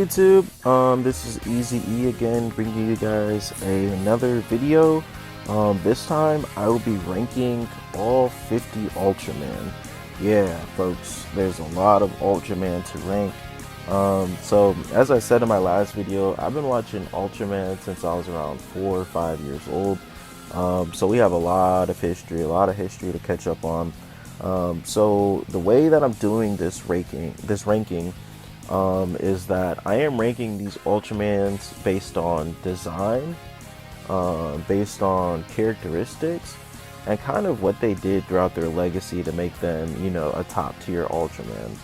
YouTube? This is Easy E again, bringing you guys another video. This time I will be ranking all 50 Ultraman. Yeah, folks, there's a lot of Ultraman to rank. So as I said in my last video, I've been watching Ultraman since I was around 4 or 5 years old. So we have a lot of history to catch up on. So the way that I'm doing this ranking is that I am ranking these Ultramans based on design, based on characteristics, and kind of what they did throughout their legacy to make them, you know, a top tier Ultraman.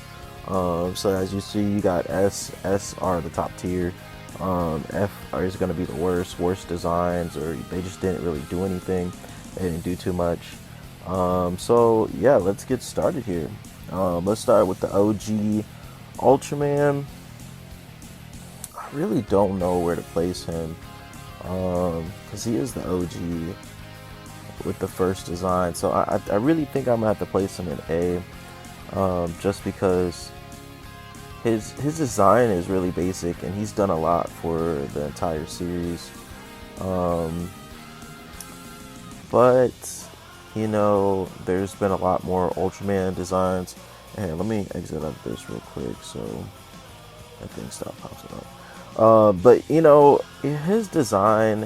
So as you see, you got S are the top tier, F is going to be the worst designs, or they just didn't really do anything, they didn't do too much. So yeah, let's get started here. Let's start with the OG Ultraman. I really don't know where to place him, because he is the OG with the first design. So I really think I'm gonna have to place him in A, just because his design is really basic and he's done a lot for the entire series. But you know, there's been a lot more Ultraman designs. And let me exit out this real quick so that thing stop popping up. But you know, his design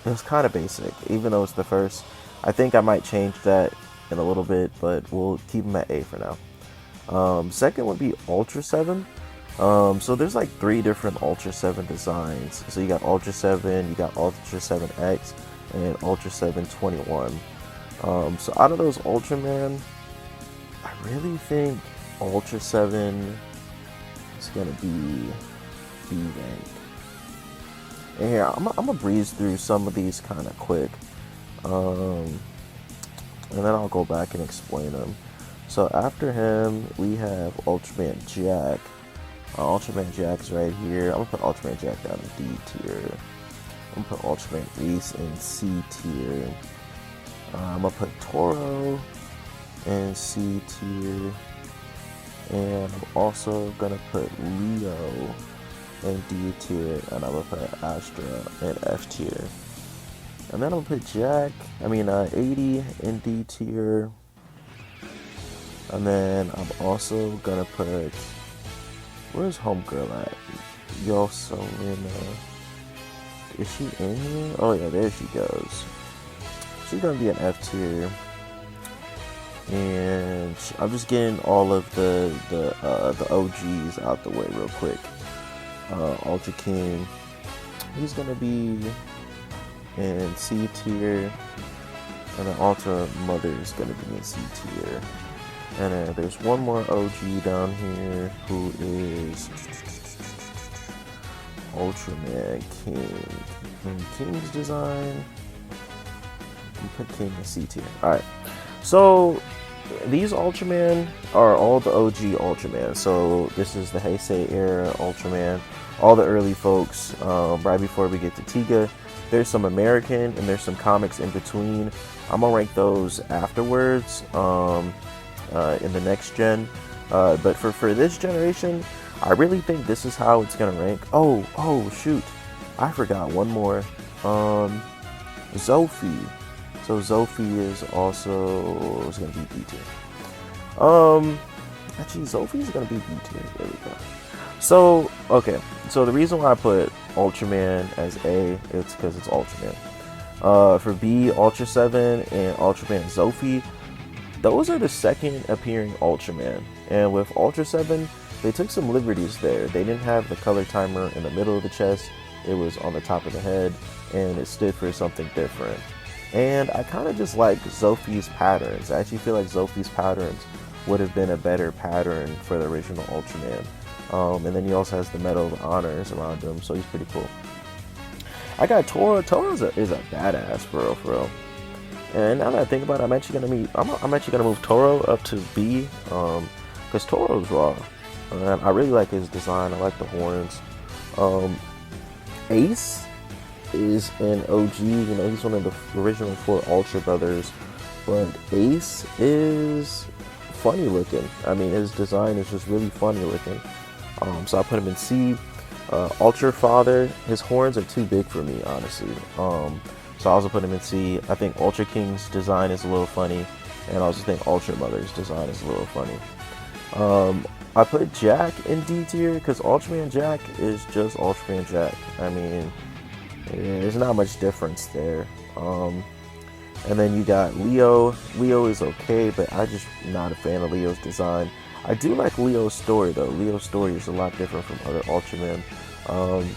is kind of basic, even though it's the first. I think I might change that in a little bit, but we'll keep him at A for now. Second would be Ultra 7. So there's like 3 different Ultra 7 designs. So you got Ultra 7, you got Ultra 7X, and Ultra 721. So out of those Ultraman, I really think Ultra 7 is going to be B rank. And here, I'm going to breeze through some of these kind of quick. And then I'll go back and explain them. So after him, we have Ultraman Jack. Ultraman Jack's right here. I'm going to put Ultraman Jack down in D tier. I'm going to put Ultraman Ace in C tier. I'm going to put Toro in C tier, and I'm also gonna put Leo in D tier, and I'm gonna put Astra in F tier, and then I'm gonna put 80 in D tier, and then I'm also gonna put, where's Homegirl at? Yoselina. Is she in here? Oh yeah, there she goes. She's gonna be an F tier. And I'm just getting all of the OGs out the way real quick. Ultra King, he's gonna be in C tier, and then Ultra Mother is gonna be in C tier. And then there's one more OG down here who is Ultraman King. And King's design, I'm gonna put King in C tier. All right, so these Ultraman are all the OG Ultraman. So this is the Heisei era Ultraman, all the early folks, right before we get to Tiga. There's some American and there's some comics in between. I'm gonna rank those afterwards, in the next gen. But for this generation, I really think this is how it's gonna rank. Oh shoot, I forgot one more. Zophie. So Zophie is also going to be B tier. Actually, Zophie is going to be B tier. There we go. So, okay. So the reason why I put Ultraman as A, it's because it's Ultraman. For B, Ultra 7 and Ultraman Zophie, those are the second appearing Ultraman. And with Ultra 7, they took some liberties there. They didn't have the color timer in the middle of the chest. It was on the top of the head, and it stood for something different. And I kind of just like Zophie's patterns. I actually feel like Zophie's patterns would have been a better pattern for the original Ultraman. And then he also has the Medal of Honors around him, so he's pretty cool. I got Toro. Toro is a badass, for real. And now that I think about it, I'm actually gonna move Toro up to B, because Toro's raw. And I really like his design. I like the horns. Ace is an OG, you know, he's one of the original 4 Ultra brothers, but Ace is funny looking. I mean, his design is just really funny looking. So I put him in C. Ultra Father, his horns are too big for me, honestly. So I also put him in C. I think Ultra King's design is a little funny, and I also think Ultra Mother's design is a little funny. I put Jack in D tier because Ultraman Jack is just Ultraman Jack. I mean, there's not much difference there. And then you got Leo. Leo is okay, but I'm just not a fan of Leo's design. I do like Leo's story though. Leo's story is a lot different from other Ultraman,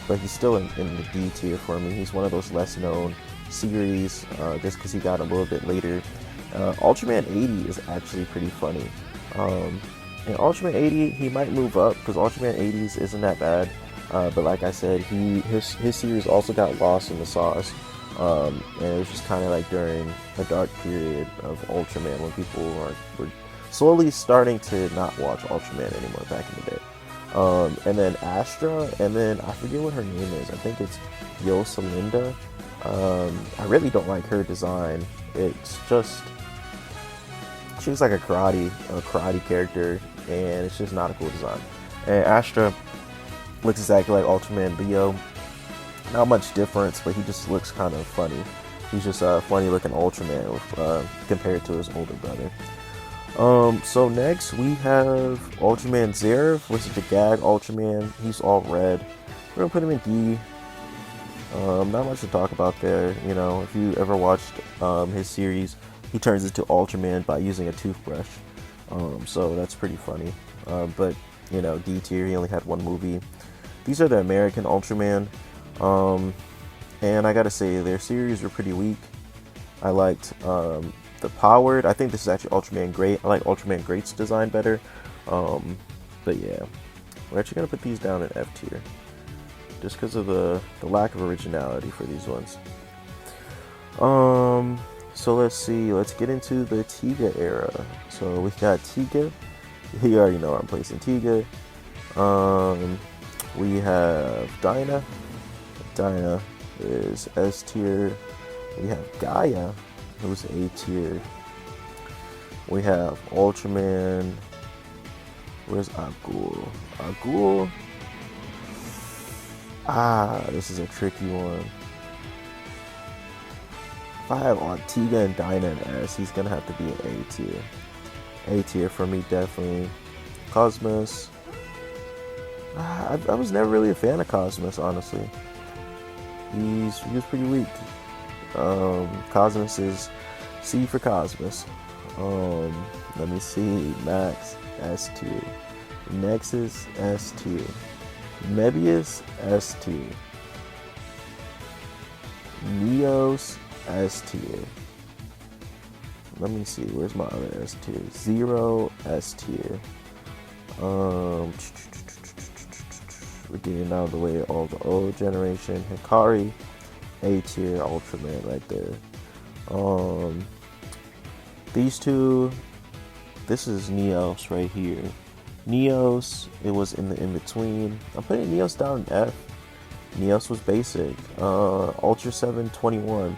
but he's still in the D tier for me. He's one of those less known series, just because he got a little bit later. Ultraman 80 is actually pretty funny. In Ultraman 80, he might move up because Ultraman 80s isn't that bad. But like I said, his series also got lost in the sauce. And it was just kind of like during a dark period of Ultraman when people were slowly starting to not watch Ultraman anymore back in the day. And then Astra, and then I forget what her name is. I think it's Yosalinda. I really don't like her design. It's just, she's like a karate character, and it's just not a cool design. And Astra looks exactly like Ultraman Leo. Not much difference, but he just looks kind of funny. He's just a funny looking Ultraman compared to his older brother. So next we have Ultraman Zerv, which is the gag Ultraman. He's all red. We're gonna put him in D. Not much to talk about there. You know, if you ever watched his series, he turns into Ultraman by using a toothbrush. So that's pretty funny. But you know, D tier. He only had one movie. These are the American Ultraman. And I gotta say, their series were pretty weak. I liked the Powered. I think this is actually Ultraman Great. I like Ultraman Great's design better. But yeah, we're actually gonna put these down in F tier, just because of the lack of originality for these ones. So let's see. Let's get into the Tiga era. So we got Tiga. You already know I'm placing Tiga. We have Dinah. Dinah is S tier. We have Gaia, who's A tier. We have Ultraman. Where's Agul? Agul. This is a tricky one. If I have Tiga and Dinah and S, he's gonna have to be an A tier. A tier for me, definitely. Cosmos. I was never really a fan of Cosmos, honestly. He was pretty weak. Cosmos is C for Cosmos. Let me see. Max, S tier. Nexus, S tier. Mebius, S tier. Neos, S tier. Let me see. Where's my other S tier? Zero, S tier. We're getting out of the way all the old generation. Hikari, A tier Ultraman right there. These two, this is Neos right here. Neos, it was in the in-between. I'm putting Neos down in F. Neos was basic. Ultra 721.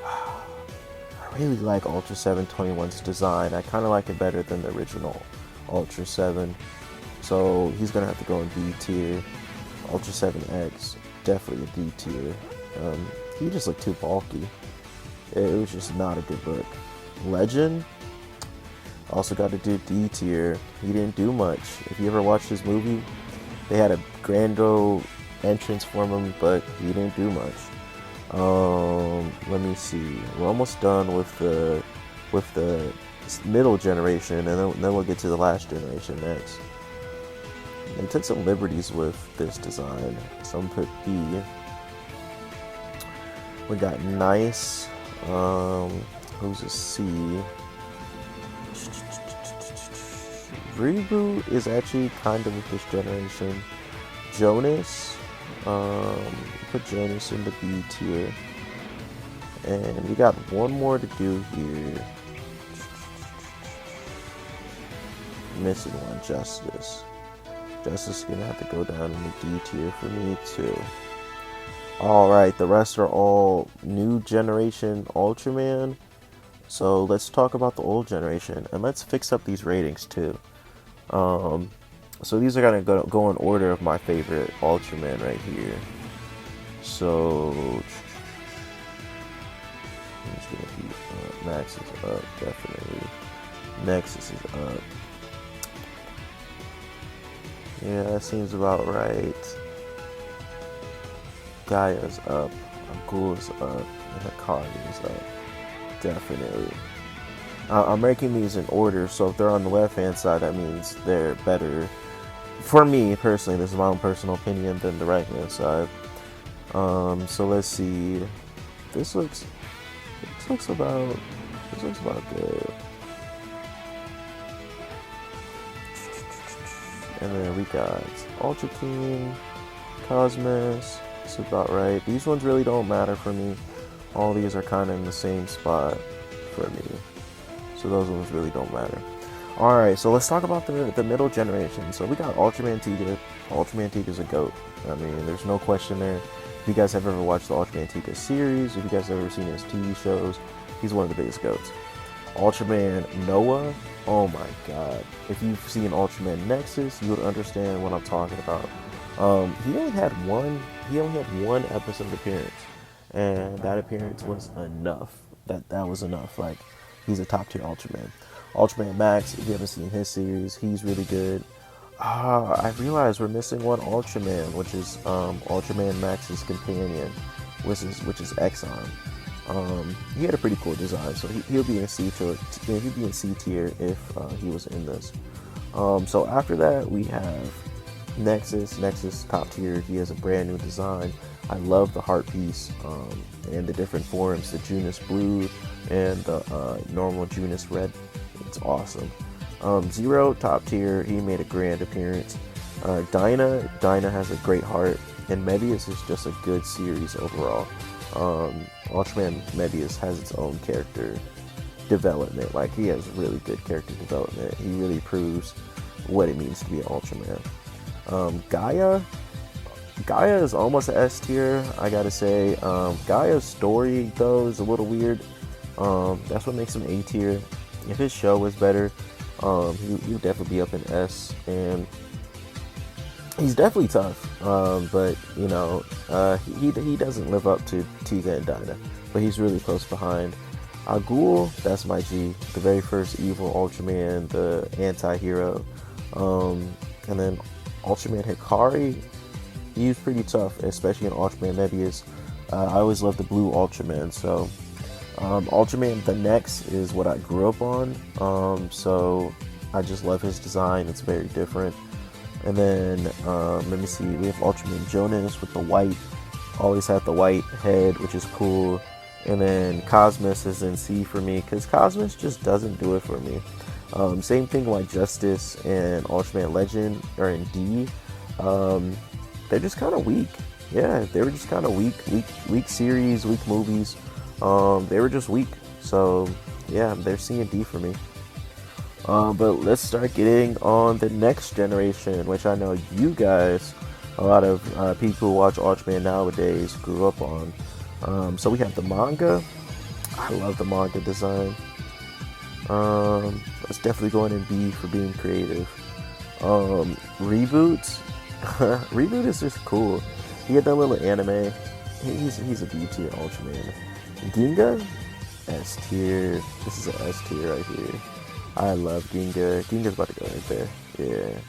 I really like Ultra 721's design. I kind of like it better than the original Ultra 7. So he's gonna have to go in D tier. Ultra 7X, definitely a D tier. He just looked too bulky. It was just not a good look. Legend, also got to do D tier. He didn't do much. If you ever watched his movie, they had a grand old entrance for him, but he didn't do much. Let me see. We're almost done with the middle generation, and then we'll get to the last generation next. They took some liberties with this design. Some put B. We got Nice. Who's a C? Reboot is actually kind of with this generation. Jonas. Put Jonas in the B tier. And we got one more to do here. Missing one, Justice. Justice is gonna have to go down in the D tier for me too. Alright, the rest are all new generation Ultraman. So let's talk about the old generation, and let's fix up these ratings too. So these are gonna go in order of my favorite Ultraman right here. So I'm just gonna keep Max is up definitely. Nexus is up. Yeah, that seems about right. Gaia's up. Ghoul's up. And Hikari is up. Definitely. I'm making these in order, so if they're on the left-hand side, that means they're better. For me, personally, this is my own personal opinion, than the right-hand side. So let's see. This looks about good. And then we got Ultra King, Cosmos. It's about right. These ones really don't matter for me. All these are kind of in the same spot for me. So those ones really don't matter. Alright, so let's talk about the middle generation. So we got Ultraman Tiga. Ultraman Tiga's a GOAT. I mean, there's no question there. If you guys have ever watched the Ultraman Tiga series, if you guys have ever seen his TV shows, he's one of the biggest GOATs. Ultraman Noah, oh my god. If you've seen Ultraman Nexus, you would understand what I'm talking about. He only had one episode appearance, and that appearance was enough. That was enough. Like, he's a top tier Ultraman. Ultraman Max, if you haven't seen his series, he's really good. I realized we're missing one Ultraman, which is Ultraman Max's companion, which is Exxon. He had a pretty cool design, so he'll be in C tier. He'd be in C tier if he was in this. So after that, we have Nexus. Nexus top tier. He has a brand new design. I love the heart piece and the different forms, the Junus blue and the normal Junus red. It's awesome. Zero top tier. He made a grand appearance. Dinah has a great heart, and Mebius is just a good series overall. Ultraman Mebius has its own character development. Like, he has really good character development. He really proves what it means to be an Ultraman. Gaia is almost an S tier, I gotta say. Gaia's story, though, is a little weird. That's what makes him A tier. If his show was better, he would definitely be up in S. And he's definitely tough, but you know, he doesn't live up to Tiga and Dinah, but he's really close behind. Ghoul, that's my G, the very first evil Ultraman, the anti-hero. And then Ultraman Hikari, he was pretty tough, especially in Ultraman Mebius. I always loved the blue Ultraman, so Ultraman the Next is what I grew up on, so I just love his design. It's very different. And then, let me see, we have Ultraman Jonas with the white, always had the white head, which is cool. And then Cosmos is in C for me, because Cosmos just doesn't do it for me. Same thing like Justice and Ultraman Legend are in D. They're just kind of weak. Yeah, they were just kind of weak series, weak movies. They were just weak. So, yeah, they're C and D for me. But let's start getting on the next generation, which I know you guys, a lot of people who watch Ultraman nowadays grew up on. So we have the manga. I love the manga design. It's definitely going in B for being creative. Reboot. Reboot is just cool. He had that little anime. He's a B tier Ultraman. Ginga, S tier. This is an S tier right here. I love Ginga. Ginga's about to go right there. Yeah.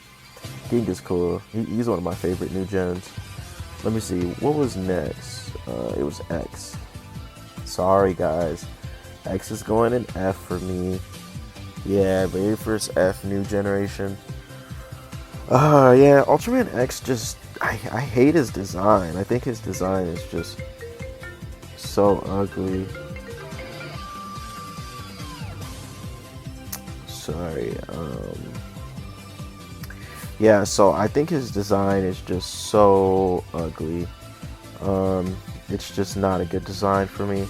Ginga's cool. He's one of my favorite new gens. Let me see. What was next? It was X. Sorry, guys. X is going in F for me. Yeah, very first F, new generation. Yeah, Ultraman X just... I hate his design. I think his design is just so ugly. Sorry. Yeah, so I think his design is just so ugly. It's just not a good design for me.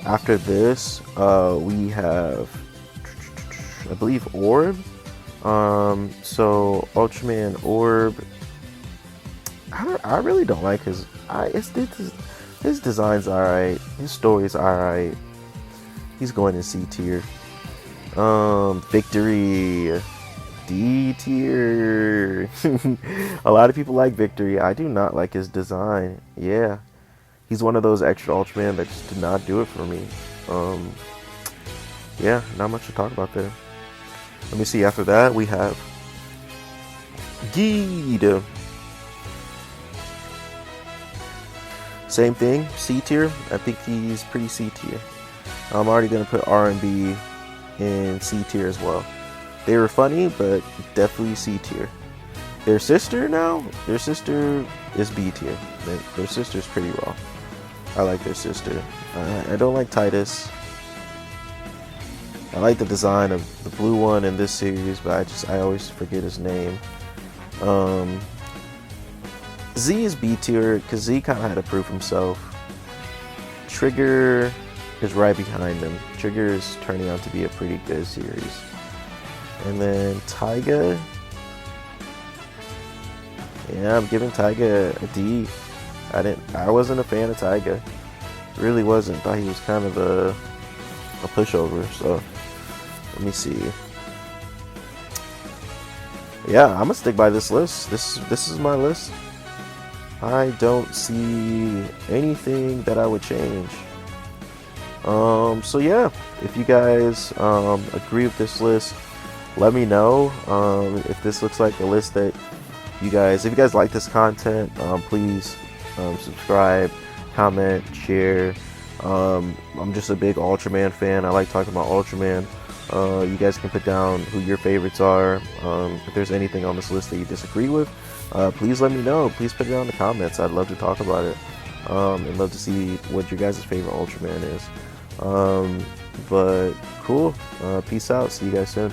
After this, we have, I believe, Orb. So Ultraman Orb. I really don't like his. His design's alright. His story's alright. He's going in C tier. Victory. D tier. A lot of people like Victory. I do not like his design. Yeah, he's one of those extra Ultraman that just did not do it for me. Yeah, not much to talk about there. Let me see. After that, we have Geed. Same thing, C tier. I think he's pretty C tier. I'm already gonna put R&B in C tier as well. They were funny, but definitely C tier. Their sister now, their sister is B tier. Their sister's pretty raw. I like their sister. I don't like Titus. I like the design of the blue one in this series, but I always forget his name. Z is B tier because Z kind of had to prove himself. Trigger is right behind him. Trigger is turning out to be a pretty good series. And then Tiga. Yeah, I'm giving Tiga a D. I wasn't a fan of Tiga. Really wasn't. Thought he was kind of a pushover. So let me see. Yeah, I'm gonna stick by this list. This is my list. I don't see anything that I would change. So yeah, if you guys agree with this list, let me know. If this looks like a list that if you guys like this content, please subscribe, comment, share. I'm just a big Ultraman fan. I like talking about Ultraman. You guys can put down who your favorites are. If there's anything on this list that you disagree with, please let me know. Please put it down in the comments. I'd love to talk about it. And love to see what your guys' favorite Ultraman is. But cool. Peace out. See you guys soon.